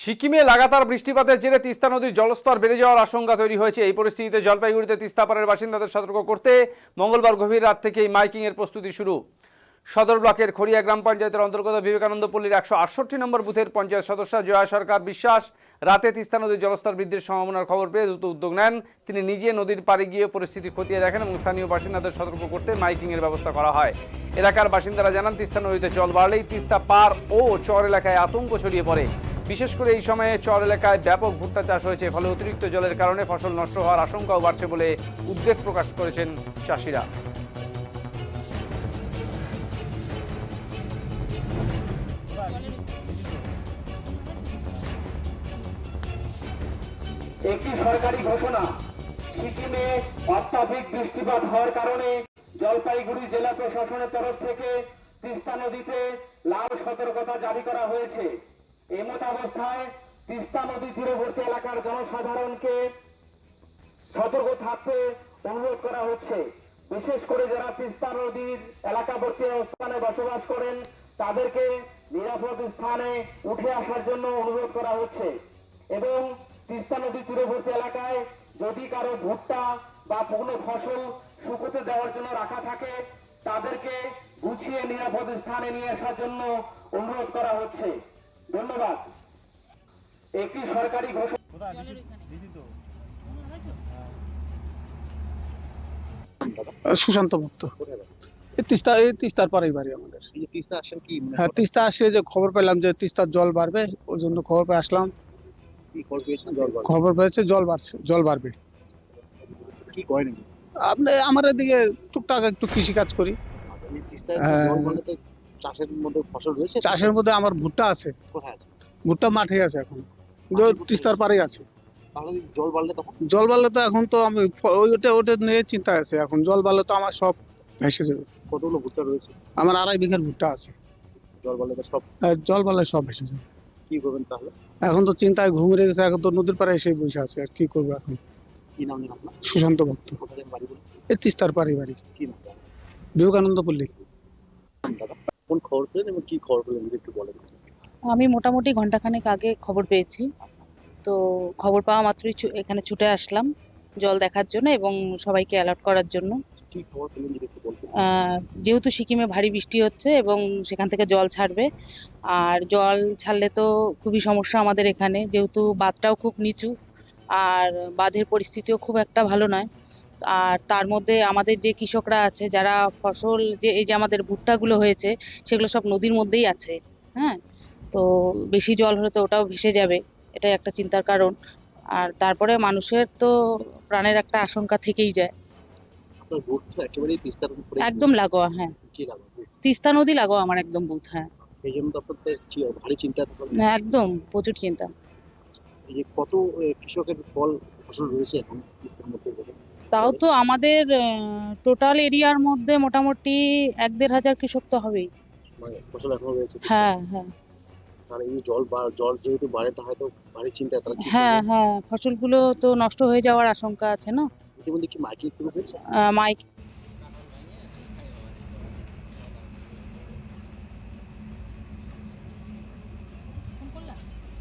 সিকিমে লাগাতার বৃষ্টিপাতের জেরে তিস্তা নদীর জলস্তর বেড়ে যাওয়ার আশঙ্কা তৈরি হয়েছে। এই পরিস্থিতিতে জলপাইগুড়িতে তিস্তা পাড়ের বাসিন্দাদের সতর্ক করতে মঙ্গলবার গভীর রাত থেকেই মাইকিং এর প্রস্তুতি শুরু। সদর ব্লকের খড়িয়া গ্রাম পঞ্চায়েতের অন্তর্গত বিবেকানন্দ পল্লীর 168 নম্বর বুথের পঞ্চায়েত সদস্য জয়া সরকার বিশ্বাস রাতে তিস্তা নদীর জলস্তর বৃদ্ধির সম্ভাবনার খবর পেয়ে দ্রুত উদ্যোগ নেন। তিনি নিজে নদীর পাড়ে গিয়ে পরিস্থিতি খতিয়ে দেখেন এবং স্থানীয় বাসিন্দাদের সতর্ক করতে মাইকিং এর ব্যবস্থা করা হয়। এলাকার বাসিন্দারা জানান, তিস্তা নদীতে জল বাড়লেই তিস্তা পার ও চর এলাকায় আতঙ্ক ছড়িয়ে পড়ে। বিশেষ করে এই সময়ে চর এলাকায় ব্যাপক ভুট্টা চাষ হয়েছে, ফলে অতিরিক্ত জলের কারণে ফসল নষ্ট হওয়ার আশঙ্কাও বাড়ছে বলে উদ্বেগ প্রকাশ করেছেন চাষিরা। একটি সরকারি ঘোষণা, সিকিমে অত্যাধিক বৃষ্টিপাত হওয়ার কারণে জলপাইগুড়ি জেলা প্রশাসনের তরফ থেকে তিস্তা নদীতে লাল সতর্কতা জারি করা হয়েছে। এমত অবস্থায় তিস্তা নদী তীরবর্তী এলাকার জনসাধারণকে সতর্ক থাকতে অনুরোধ করা হচ্ছে। বিশেষ করে যারা তিস্তা নদীর এলাকাবর্তী স্থানে বসবাস করেন তাদেরকে নিরাপদ স্থানে উঠে আসার জন্য অনুরোধ করা হচ্ছে। এবং তিস্তা নদী তীরবর্তী এলাকায় যদি কারো ভুট্টা বা কোনো ফসল শুকোতে দেওয়ার জন্য রাখা থাকে তাদেরকে গুছিয়ে নিরাপদ স্থানে নিয়ে আসার জন্য অনুরোধ করা হচ্ছে। ধন্যবাদ। একটি সরকারি ঘোষণা। সুশান্ত ভক্ত। তিস্তার পরেই বাড়ি আমাদের। তিস্তা আসেন কি হ্যাঁ, তিস্তা আসে যে খবর পেলাম যে তিস্তার জল বাড়বে, ওই জন্য খবর পেয়ে আসলাম। কি খবর পেয়েছেন? জল বাড়ছে। খবর পেয়েছে জল বাড়বে। কি করেন? আপনি আমার এদিকে টুকটাক একটু কৃষি কাজ করি। তিস্তায় জল বাড়লে তো চাষের মধ্যে ফসল রয়েছে। চাষের মধ্যে আমার ভুট্টা আছে, কোথায় আছে? ভুট্টা মাঠে আছে এখন, তিস্তার পাড়েই আছে। তাহলে জল বাড়লে তখন জল বাড়লে তো এখন তো আমি ওটা নিয়ে চিন্তা আছে। এখন জল বাড়লে তো আমার সব ভেসে যাবে। কতগুলো ভুট্টা রয়েছে? আমার 2.5 বিঘার ভুট্টা আছে। জল বাড়লে তো সব জল বাড়লে সব ভেসে যাবে। কি করবেন তাহলে? এখন তো চিন্তায় ঘুমিয়ে গেছে। এখন তো নদীর পাড়ে এসে বসে আছে, আর কি করবো এখন। কি নাম নেন আপনার? সুশান্ত ভক্ত। কোথায় বাড়ি বলুন? এই তিস্তার পাড়ি বাড়ি, কি নাম বিবেকানন্দ পল্লী। দাদা? কোন খবর পেলেন এবং কি খবর পেলেন যদি একটু বলেন। আমি মোটামুটি ঘন্টাখানেক আগে খবর পেয়েছি। তো খবর পাওয়া মাত্রই এখানে ছুটে আসলাম জল দেখার জন্য এবং সবাইকে অ্যালার্ট করার জন্য। কি খবর পেলেন যদি একটু বলতেন। যেহেতু সিকিমে ভারী বৃষ্টি হচ্ছে এবং সেখান থেকে জল ছাড়বে, আর জল ছাড়লে তো খুবই সমস্যা আমাদের এখানে, যেহেতু বাঁধটাও খুব নিচু আর বাঁধের পরিস্থিতিও খুব একটা ভালো নয়। আর তার মধ্যে আমাদের যে কৃষকরা আছে, যারা ফসল যে এই যে আমাদের ভুট্টাগুলো হয়েছে সেগুলো সব নদীর মধ্যেই আছে। হ্যাঁ, তো বেশি জল হলে তো ওটাও ভেসে যাবে, এটাই একটা চিন্তার কারণ। আর তারপরে মানুষের তো প্রাণের একটা আশঙ্কা থেকেই যায়। আপনার ভোট তো একেবারেই তিস্তার উপরে। একদম লাগোয়া, হ্যাঁ, কি লাগবে? তিস্তা নদী লাগোয়া আমার একদম বুথ। হ্যাঁ, এই জন্য তো আপনাদের ভারী চিন্তা থাকবে। একদম প্রচুর চিন্তা। এই যে কত কৃষকের ফসল রয়েছে এখন তিস্তার মধ্যে বলে? তাও তো আমাদের টোটাল এরিয়ার মধ্যে মোটামুটি 1-1.5 হাজার কৃষক তো হবেই। মানে ফসল এখনো রয়েছে। হ্যাঁ হ্যাঁ আর এই জল যেহেতু বাড়ে তা হয়তো ভারী চিন্তা তারা কি হ্যাঁ করবে? হ্যাঁ, ফসলগুলো তো নষ্ট হয়ে যাওয়ার আশঙ্কা আছে না। ইতিমধ্যে কি মাইকিং শুরু হয়েছে? মাইক